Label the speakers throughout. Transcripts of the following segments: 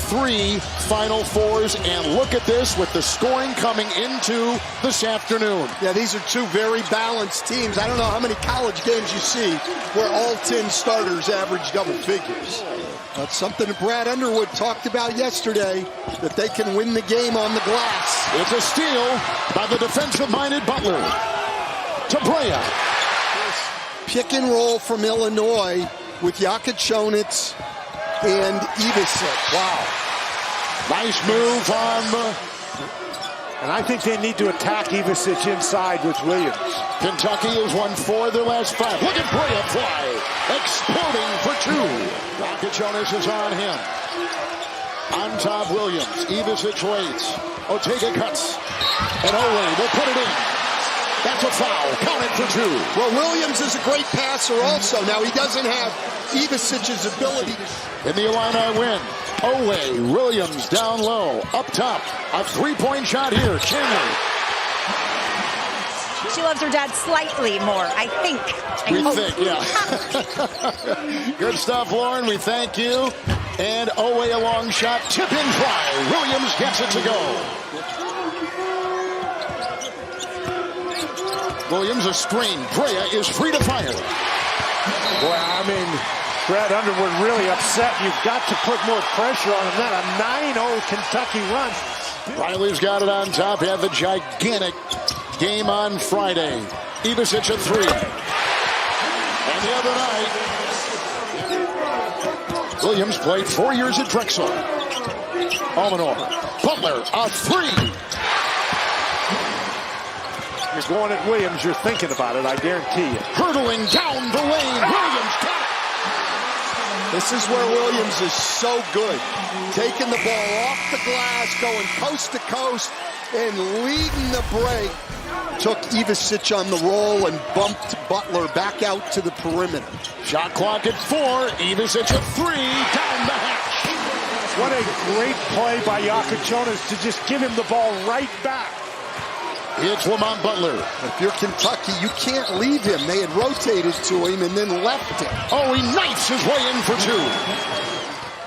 Speaker 1: 3 Final Fours, and look at this with the scoring coming into this afternoon.
Speaker 2: Yeah, these are two very balanced teams. I don't know how many college games you see where all 10 starters average double figures. That's something that Brad Underwood talked about yesterday, that they can win the game on the glass.
Speaker 1: It's a steal by the defensive-minded Butler. To Brea.
Speaker 2: Pick and roll from Illinois with Jakachonitz and Ivisic.
Speaker 1: Wow. Nice move on the...
Speaker 3: And I think they need to attack Ivisic inside with Williams.
Speaker 1: Kentucky has won 4 of their last 5. Look at Brea fly. Exploding for 2. Jakachonitz is on him. On top, Williams. Ivisic waits. Otega cuts. And Ole will put it in. That's a foul. Count it for 2.
Speaker 2: Well, Williams is a great passer also. Now, he doesn't have Ivasic's ability to...
Speaker 1: In the Illini win. Ole, Williams down low. Up top. A 3-point shot here. Chandler.
Speaker 4: She loves her dad slightly more, I think.
Speaker 1: Yeah. Good stuff, Lauren. We thank you. And Ole a long shot. Tip in try. Williams gets it to go. Williams a screen. Brea is free to fire.
Speaker 3: Boy, I mean, Brad Underwood really upset. You've got to put more pressure on him. That a 9-0 Kentucky run.
Speaker 1: Riley's got it on top. He had the gigantic game on Friday. Ivisic a 3. And the other night, Williams played 4 years at Drexel. Almanor. Butler a 3.
Speaker 3: You're going at Williams, you're thinking about it, I guarantee you.
Speaker 1: Hurtling down the lane. Williams got it.
Speaker 2: This is where Williams is so good. Taking the ball off the glass, going coast to coast, and leading the break. Took Ivisic on the roll and bumped Butler back out to the perimeter.
Speaker 1: Shot clock at 4. Ivisic a 3. Down the hatch.
Speaker 3: What a great play by Jakachonitz to just give him the ball right back.
Speaker 1: It's Lamont Butler.
Speaker 2: If you're Kentucky, you can't leave him. They had rotated to him and then left him.
Speaker 1: Oh, he knifes his way in for 2.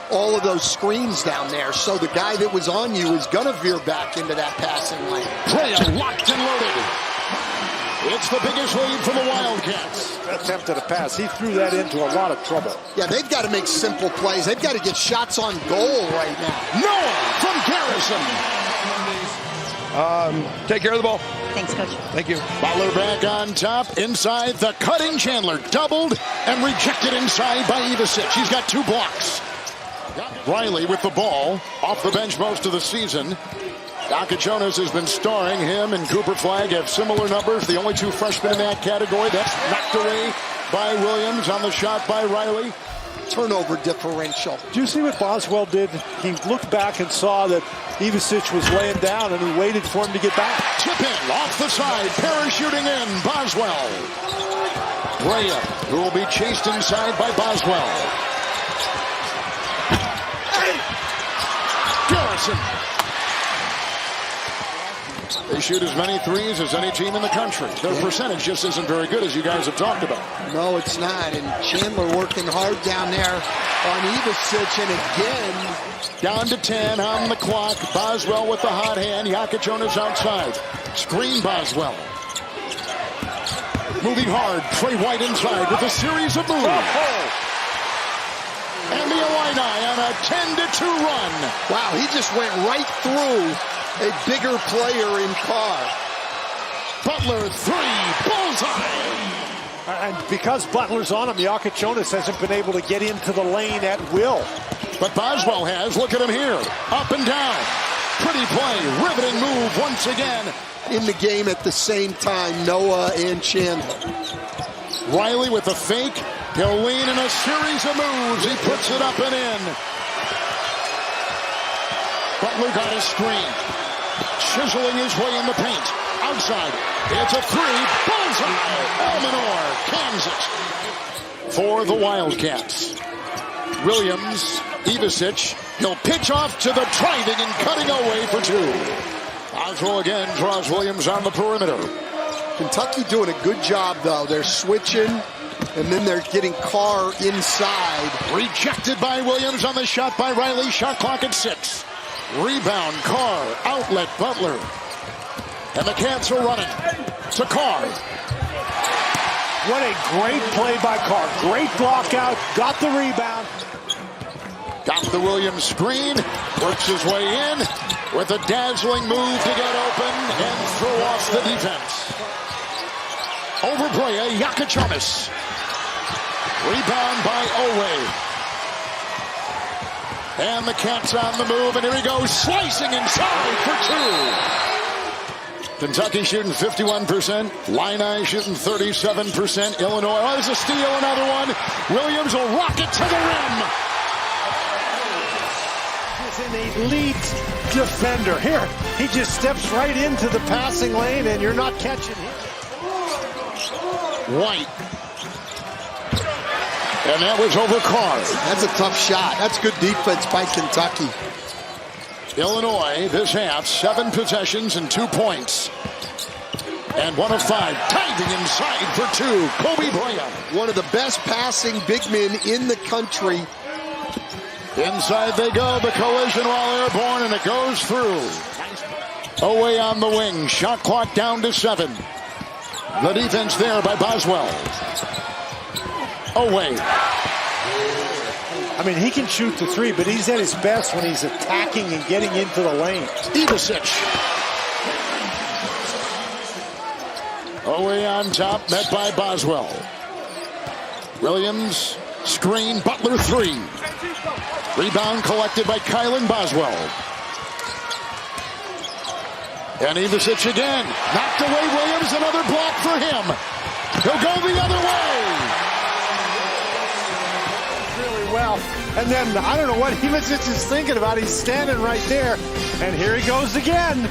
Speaker 2: All of those screens down there, so the guy that was on you is going to veer back into that passing lane.
Speaker 1: Brea locked and loaded. It's the biggest lead for the Wildcats.
Speaker 3: Attempt at a pass. He threw that into a lot of trouble.
Speaker 2: Yeah, they've got to make simple plays. They've got to get shots on goal right now.
Speaker 1: Noah from Garrison.
Speaker 5: Take care of the ball.
Speaker 4: Thanks, Coach.
Speaker 5: Thank you.
Speaker 1: Butler back on top. Inside, the cutting Chandler. Doubled and rejected inside by Ivisic. He's got 2 blocks. Riley with the ball. Off the bench most of the season. Jakachonitz has been starring. Him and Cooper Flagg have similar numbers. The only 2 freshmen in that category. That's knocked away by Williams on the shot by Riley.
Speaker 2: Turnover differential.
Speaker 3: Did you see what Boswell did? He looked back and saw that Ivisic was laying down, and he waited for him to get back.
Speaker 1: Tip in, off the side, parachuting in, Boswell. Brea, who will be chased inside by Boswell. Garrison. They shoot as many threes as any team in the country. Their percentage just isn't very good, as you guys have talked about.
Speaker 2: No, it's not. And Chandler working hard down there on Ivisic, and again.
Speaker 1: Down to 10 on the clock. Boswell with the hot hand. Jakachonitz outside. Screen Boswell. Moving hard. Trey White inside with a series of moves. And the Illini on a 10-2 run.
Speaker 2: Wow, he just went right through a bigger player in Carr.
Speaker 1: Butler 3, bullseye.
Speaker 3: And because Butler's on him, Jakachonitz hasn't been able to get into the lane at will.
Speaker 1: But Boswell has. Look at him here. Up and down. Pretty play. Riveting move once again.
Speaker 2: In the game at the same time, Noah and Chandler.
Speaker 1: Riley with the fake. He'll lean in a series of moves. He puts it up and in. Butler got his screen. Chiseling his way in the paint. Outside. It's a 3. Bullseye. Almanor cans it for the Wildcats. Williams, Ivisic. He'll pitch off to the driving and cutting away for 2. Boswell again draws Williams on the perimeter.
Speaker 2: Kentucky doing a good job, though. They're switching. And then they're getting Carr inside.
Speaker 1: Rejected by Williams on the shot by Riley. Shot clock at 6. Rebound, Carr. Outlet, Butler. And the Cats are running to Carr.
Speaker 3: What a great play by Carr. Great block out. Got the rebound.
Speaker 1: Got the Williams screen. Works his way in with a dazzling move to get open and throw off the defense. Over Brea, Yakichonis. Rebound by Owe. And the Cats on the move, and here he goes, slicing inside for 2. Kentucky shooting 51%. Illini shooting 37%. Illinois, oh, there's a steal, another one. Williams will rock it to the rim.
Speaker 3: He's an elite defender. Here, he just steps right into the passing lane, and you're not catching him.
Speaker 1: White. And that was over Carr.
Speaker 2: That's a tough shot. That's good defense by Kentucky.
Speaker 1: Illinois, this half, 7 possessions and 2 points. And 1 of 5, diving inside for 2. Kobe Bryant.
Speaker 2: One of the best passing big men in the country.
Speaker 1: Inside they go, the collision while airborne, and it goes through. Away on the wing, shot clock down to 7. The defense there by Boswell. Away.
Speaker 3: I mean, he can shoot the 3, but he's at his best when he's attacking and getting into the lane.
Speaker 1: Ivisic. Away on top, met by Boswell. Williams, screen, Butler 3. Rebound collected by Kylan Boswell. And Ivisic again. Knocked away Williams, another block for him. He'll go the other way.
Speaker 3: Really well. And then, I don't know what Ivisic is thinking about. He's standing right there. And here he goes again.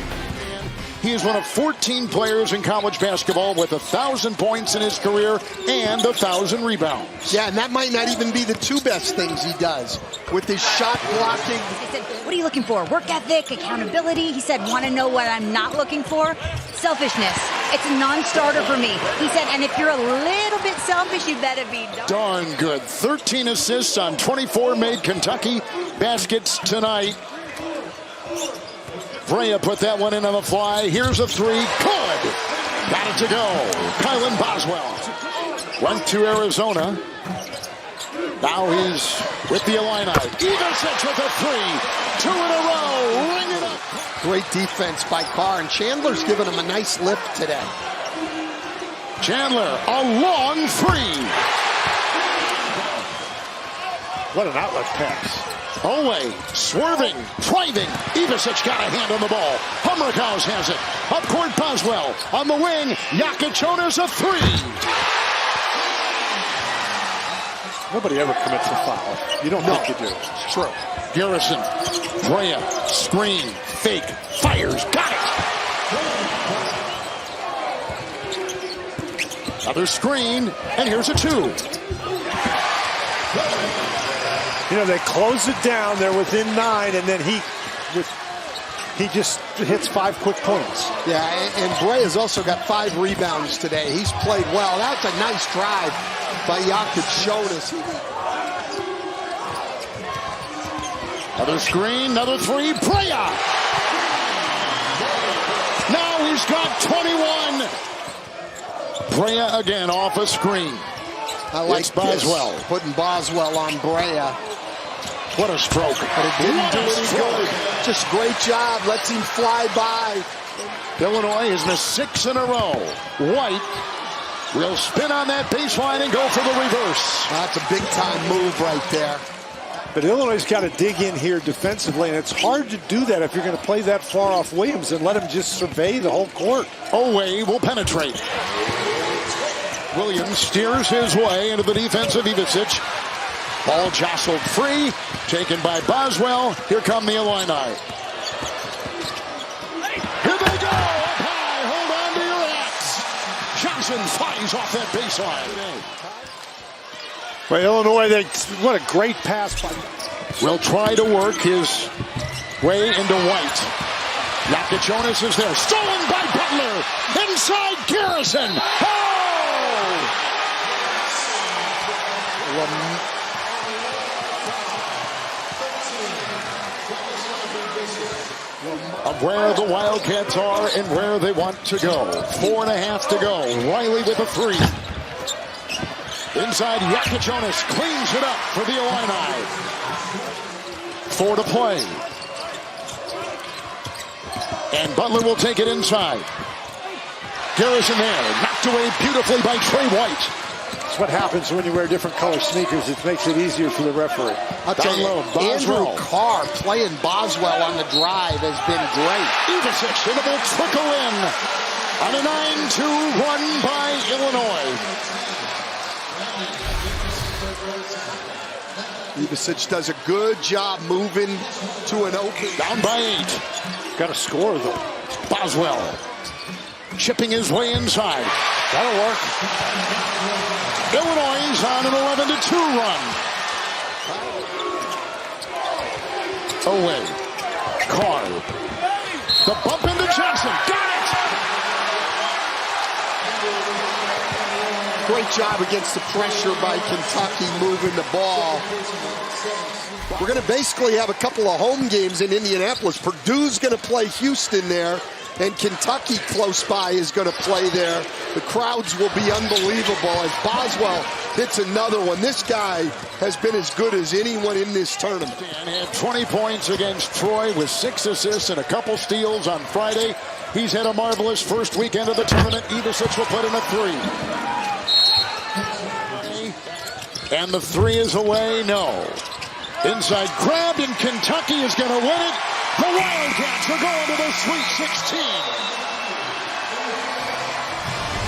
Speaker 1: He is one of 14 players in college basketball with 1,000 points in his career and 1,000 rebounds.
Speaker 2: Yeah, and that might not even be the 2 best things he does with his shot blocking.
Speaker 4: He said, what are you looking for? Work ethic, accountability. He said, want to know what I'm not looking for? Selfishness. It's a non-starter for me. He said, and if you're a little bit selfish, you better be
Speaker 1: darn good. 13 assists on 24 made Kentucky baskets tonight. Brea put that one in on the fly. Here's a 3. Good. Got it to go. Kylan Boswell went to Arizona. Now he's with the Illini. Ivisic with a 3. 2 in a row. Ring it up.
Speaker 2: Great defense by Carr, and Chandler's giving him a nice lift today.
Speaker 1: Chandler, a long 3.
Speaker 3: What an outlet pass.
Speaker 1: Owe, swerving, driving. Ivisic got a hand on the ball. Hummerkaus has it. Up court, Boswell. On the wing, Yakichonis a 3.
Speaker 3: Nobody ever commits a foul. You don't think you do.
Speaker 2: It's true.
Speaker 1: Garrison, Brea, screen, fake, fires, got it. Another screen, and here's a 2.
Speaker 3: You know, they close it down. They're within 9, and then he just hits 5 quick points.
Speaker 2: Yeah, and Brea's also got 5 rebounds today. He's played well. That's a nice drive by Yakichonis.
Speaker 1: Another screen, another 3. Brea. Now he's got 21. Brea again off a screen.
Speaker 2: I like
Speaker 1: Boswell.
Speaker 2: Putting Boswell on Brea.
Speaker 1: What a stroke.
Speaker 2: But it didn't do any good. Just great job. Lets him fly by.
Speaker 1: Illinois has missed 6 in a row. White will spin on that baseline and go for the reverse.
Speaker 2: That's a big-time move right there.
Speaker 3: But Illinois' got to dig in here defensively, and it's hard to do that if you're going to play that far off Williams and let him just survey the whole court.
Speaker 1: Owe will penetrate. Williams steers his way into the defense of Ivisic. Ball jostled free, taken by Boswell. Here come the Illini. Here they go, up high, hold on to your hats. Johnson flies off that baseline.
Speaker 3: Well, Illinois, what a great pass by.
Speaker 1: Will try to work his way into White. Yakichonis is there, stolen by Butler. Inside Garrison. Oh! Of where the Wildcats are and where they want to go. 4.5 to go. Riley with a three. Inside, Jonas cleans it up for the Illini. 4 to play. And Butler will take it inside. Garrison there, knocked away beautifully by Trey White.
Speaker 3: That's what happens when you wear different color sneakers. It makes it easier for the referee.
Speaker 2: I'll tell you, Andrew Carr playing Boswell on the drive has been great.
Speaker 1: Ivasic, and it will trickle in on a 9-2 run by Illinois.
Speaker 2: Ivasic does a good job moving to an open.
Speaker 1: Down by 8.
Speaker 3: Got to score, though.
Speaker 1: Boswell chipping his way inside.
Speaker 3: That'll work.
Speaker 1: Illinois is on an 11-2 run. Away. Carr. The bump into Jackson. Got it!
Speaker 2: Great job against the pressure by Kentucky moving the ball. We're going to basically have a couple of home games in Indianapolis. Purdue's going to play Houston there, and Kentucky close by is going to play there. The crowds will be unbelievable as Boswell hits another one. This guy has been as good as anyone in this tournament.
Speaker 1: And had 20 points against Troy with 6 assists and a couple steals on Friday. He's had a marvelous first weekend of the tournament. Ivasic will put in a 3. And the 3 is away, no. Inside grab, and Kentucky is going to win it. The Wildcats are going to the Sweet 16.